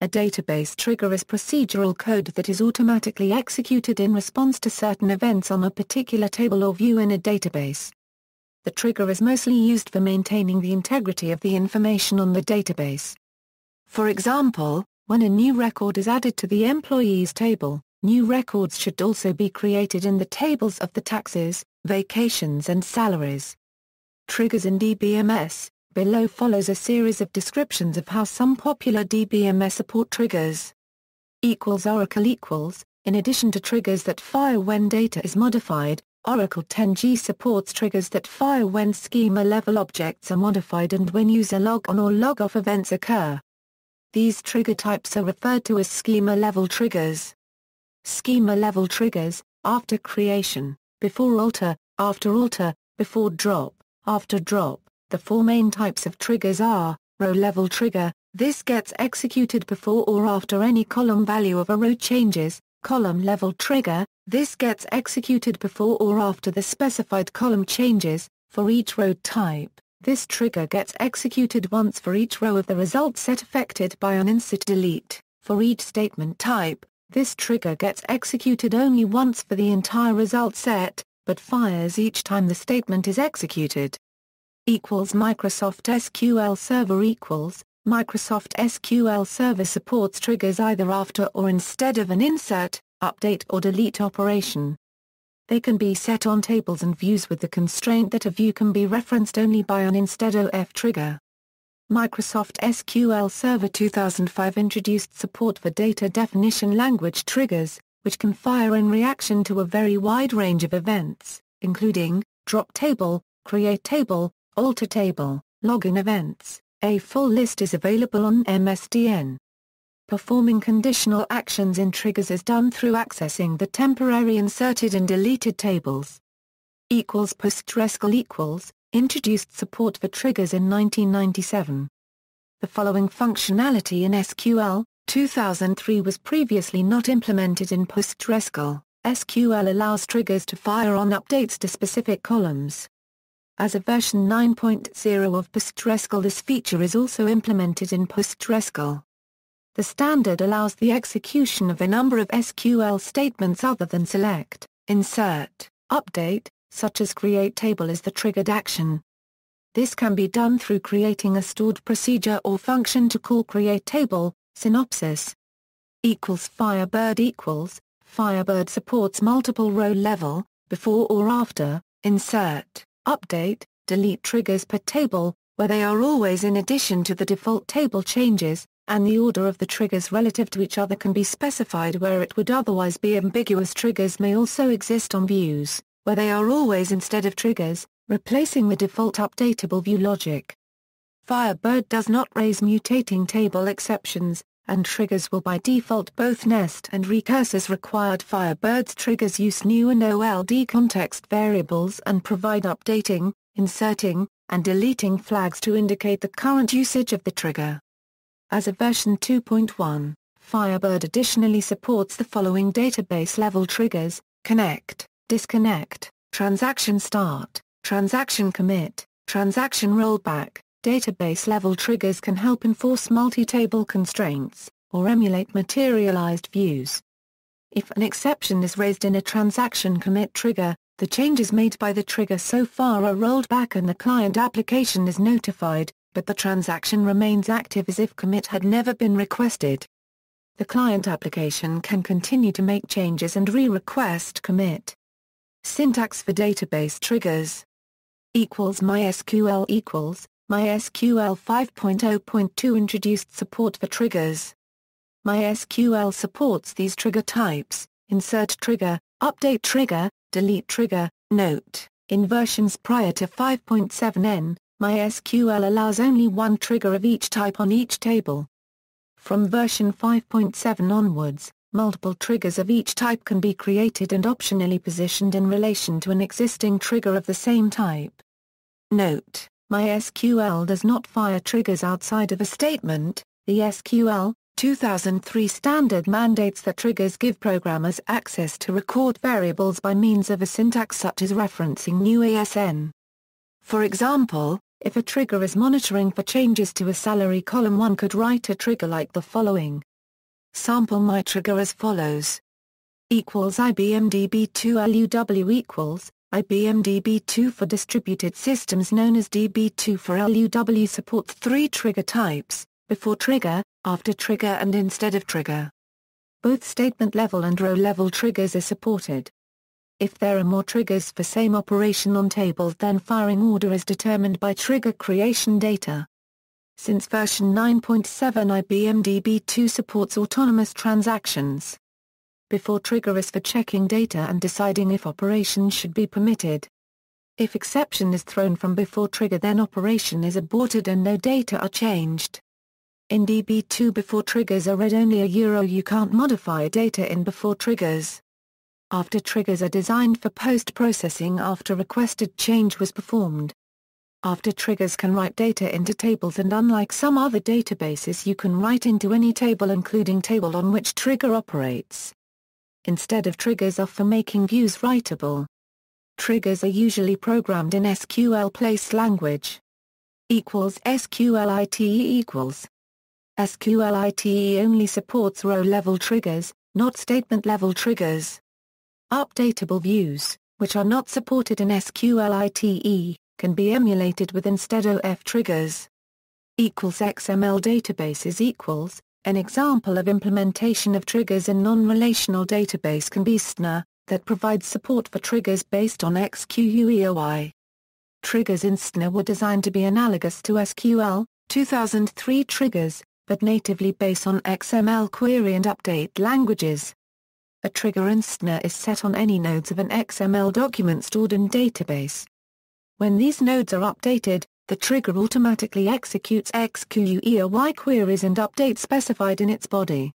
A database trigger is procedural code that is automatically executed in response to certain events on a particular table or view in a database. The trigger is mostly used for maintaining the integrity of the information on the database. For example, when a new record is added to the employees table, new records should also be created in the tables of the taxes, vacations and salaries. Triggers in DBMS. Below follows a series of descriptions of how some popular DBMS support triggers. Oracle in addition to triggers that fire when data is modified, Oracle 10G supports triggers that fire when schema-level objects are modified and when user log-on or log-off events occur. These trigger types are referred to as schema-level triggers. Schema-level triggers, after creation, before alter, after alter, before drop, after drop. The four main types of triggers are: row-level trigger, this gets executed before or after any column value of a row changes; column-level trigger, this gets executed before or after the specified column changes. For each row type, this trigger gets executed once for each row of the result set affected by an insert delete. For each statement type, this trigger gets executed only once for the entire result set, but fires each time the statement is executed. Microsoft SQL Server Microsoft SQL Server supports triggers either after or instead of an insert, update or delete operation. They can be set on tables and views with the constraint that a view can be referenced only by an instead of trigger. Microsoft SQL Server 2005 introduced support for data definition language triggers, which can fire in reaction to a very wide range of events, including drop table, create table, alter table, login events. A full list is available on MSDN. Performing conditional actions in triggers is done through accessing the temporary inserted and deleted tables. PostgreSQL introduced support for triggers in 1997. The following functionality in SQL 2003 was previously not implemented in PostgreSQL. SQL allows triggers to fire on updates to specific columns. As of version 9.0 of PostgreSQL, this feature is also implemented in PostgreSQL. The standard allows the execution of a number of SQL statements other than select, insert, update, such as create table as the triggered action. This can be done through creating a stored procedure or function to call create table. Synopsis Firebird Firebird supports multiple row level, before or after, insert, update, delete triggers per table, where they are always in addition to the default table changes, and the order of the triggers relative to each other can be specified where it would otherwise be ambiguous. Triggers may also exist on views, where they are always instead of triggers, replacing the default updatable view logic. Firebird does not raise mutating table exceptions, and triggers will by default both nest and recurse as required. Firebird's triggers use new and old context variables and provide updating, inserting, and deleting flags to indicate the current usage of the trigger. As of version 2.1, Firebird additionally supports the following database-level triggers: connect, disconnect, transaction start, transaction commit, transaction rollback. Database-level triggers can help enforce multi-table constraints, or emulate materialized views. If an exception is raised in a transaction commit trigger, the changes made by the trigger so far are rolled back and the client application is notified, but the transaction remains active as if commit had never been requested. The client application can continue to make changes and re-request commit. Syntax for database triggers MySQL MySQL 5.0.2 introduced support for triggers. MySQL supports these trigger types: insert trigger, update trigger, delete trigger. Note: in versions prior to 5.7n, MySQL allows only one trigger of each type on each table. From version 5.7 onwards, multiple triggers of each type can be created and optionally positioned in relation to an existing trigger of the same type. Note: MySQL does not fire triggers outside of a statement. The SQL 2003 standard mandates that triggers give programmers access to record variables by means of a syntax such as referencing new ASN. For example, If a trigger is monitoring for changes to a salary column, one could write a trigger like the following. Sample my trigger as follows. Equals IBM-DB2 LUW equals IBM-DB2 for distributed systems known as DB2 for LUW supports 3 trigger types, before trigger, after trigger and instead of trigger. Both statement level and row level triggers are supported. If there are more triggers for same operation on tables, then firing order is determined by trigger creation data. Since version 9.7, IBM DB2 supports autonomous transactions. Before trigger is for checking data and deciding if operations should be permitted. If exception is thrown from before trigger, then operation is aborted and no data are changed. In DB2, before triggers are read only. You can't modify data in before triggers. After triggers are designed for post-processing after requested change was performed. After triggers can write data into tables, and unlike some other databases, you can write into any table including table on which trigger operates. Instead of triggers are for making views writable. Triggers are usually programmed in SQL place language. Equals SQLite equals. SQLite only supports row-level triggers, not statement-level triggers. Updatable views, which are not supported in SQLite, can be emulated with instead OF triggers. Equals XML databases equals. An example of implementation of triggers in non-relational database can be STNA, that provides support for triggers based on XQUEOI. Triggers in STNA were designed to be analogous to SQL 2003 triggers, but natively based on XML query and update languages. A trigger in STNA is set on any nodes of an XML document stored in database. When these nodes are updated, the trigger automatically executes XQUEOI queries and updates specified in its body.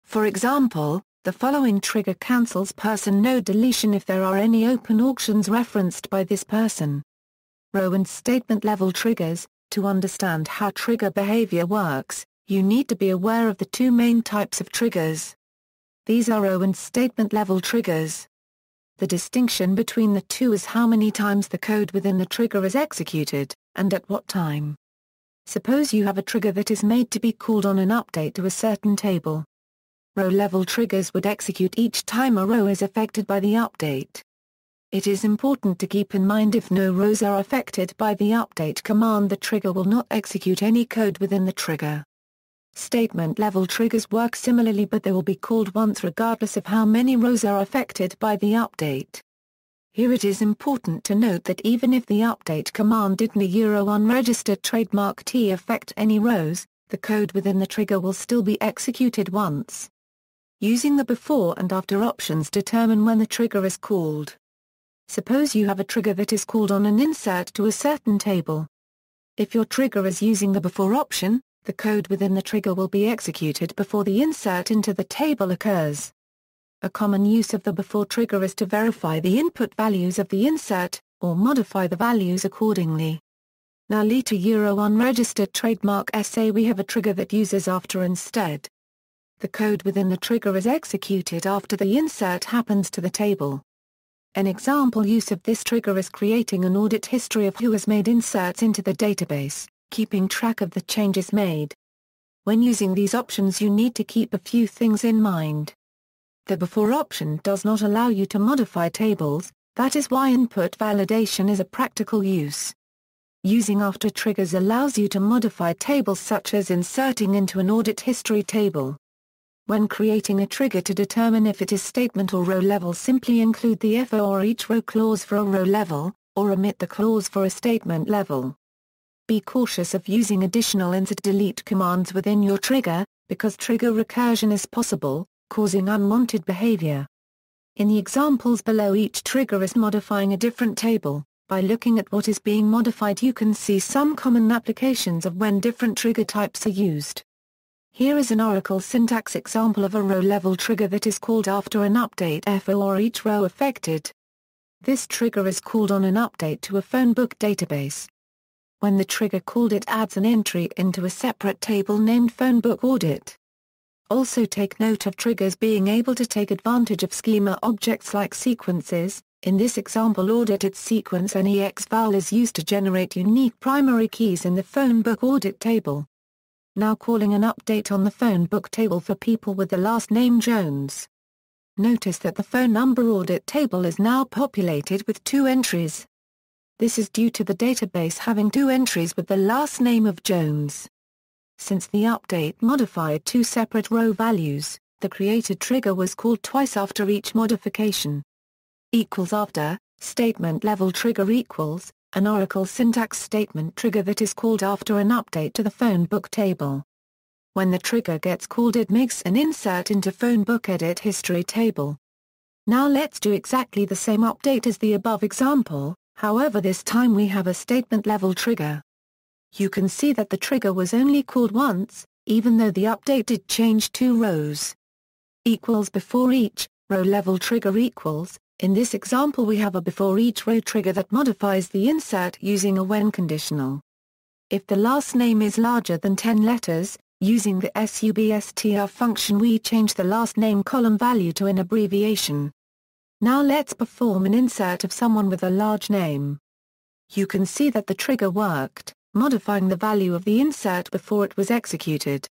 For example, the following trigger cancels person node deletion if there are any open auctions referenced by this person. Row and statement level triggers. To understand how trigger behavior works, you need to be aware of the 2 main types of triggers. These are row and statement level triggers. The distinction between the two is how many times the code within the trigger is executed, and at what time. Suppose you have a trigger that is made to be called on an update to a certain table. Row-level triggers would execute each time a row is affected by the update. It is important to keep in mind if no rows are affected by the update command, the trigger will not execute any code within the trigger. Statement-level triggers work similarly, but they will be called once regardless of how many rows are affected by the update. Here it is important to note that even if the update command didn't unregistered trademark T affect any rows, the code within the trigger will still be executed once. Using the before and after options determine when the trigger is called. Suppose you have a trigger that is called on an insert to a certain table. If your trigger is using the before option, the code within the trigger will be executed before the insert into the table occurs. A common use of the before trigger is to verify the input values of the insert, or modify the values accordingly. Now later unregistered trademark SA we have a trigger that uses after instead. The code within the trigger is executed after the insert happens to the table. An example use of this trigger is creating an audit history of who has made inserts into the database, keeping track of the changes made. When using these options you need to keep a few things in mind. The before option does not allow you to modify tables, that is why input validation is a practical use. Using after triggers allows you to modify tables such as inserting into an audit history table. When creating a trigger to determine if it is statement or row level, simply include the for or each row clause for a row level, or omit the clause for a statement level. Be cautious of using additional insert-delete commands within your trigger, because trigger recursion is possible, causing unwanted behavior. In the examples below, each trigger is modifying a different table. By looking at what is being modified you can see some common applications of when different trigger types are used. Here is an Oracle syntax example of a row-level trigger that is called after an update for or each row affected. This trigger is called on an update to a phone book database. When the trigger called, it adds an entry into a separate table named phone book audit. Also take note of triggers being able to take advantage of schema objects like sequences, In this example, audited sequence NEX val is used to generate unique primary keys in the phone book audit table. Now calling an update on the phone book table for people with the last name Jones. Notice that the phone number audit table is now populated with 2 entries. This is due to the database having 2 entries with the last name of Jones. Since the update modified 2 separate row values, the created trigger was called twice after each modification. After, statement level trigger equals, an Oracle syntax statement trigger that is called after an update to the phone book table. When the trigger gets called, it makes an insert into phone book edit history table. Now let's do exactly the same update as the above example, however this time we have a statement level trigger. You can see that the trigger was only called once, even though the update did change 2 rows. Before each row level trigger equals. In this example we have a before each row trigger that modifies the insert using a when conditional. If the last name is larger than 10 letters, using the substr function we change the last name column value to an abbreviation. Now let's perform an insert of someone with a large name. You can see that the trigger worked, modifying the value of the insert before it was executed.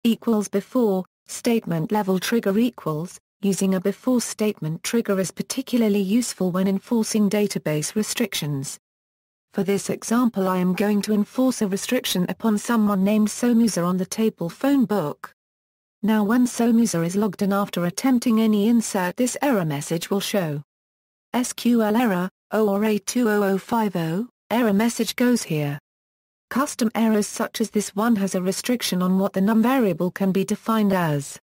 Before, statement level trigger equals. Using a before statement trigger is particularly useful when enforcing database restrictions. For this example I am going to enforce a restriction upon someone named Somusa on the table phone book. Now when Somusa is logged in after attempting any insert, this error message will show. SQL error, ORA20050, error message goes here. Custom errors such as this one has a restriction on what the num variable can be defined as.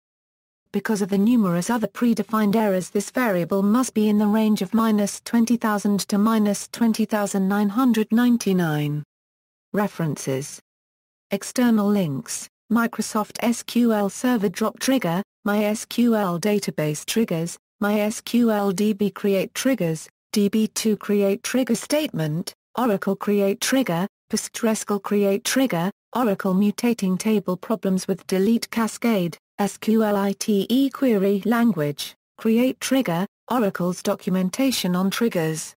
Because of the numerous other predefined errors, this variable must be in the range of -20,000 to -20,999. References. External links, Microsoft SQL Server Drop Trigger, MySQL Database Triggers, MySQL DB Create Triggers, DB2 Create Trigger Statement, Oracle Create Trigger, PostgreSQL Create Trigger, Oracle Mutating Table Problems with Delete Cascade, SQLite Query Language, Create Trigger, Oracle's documentation on triggers.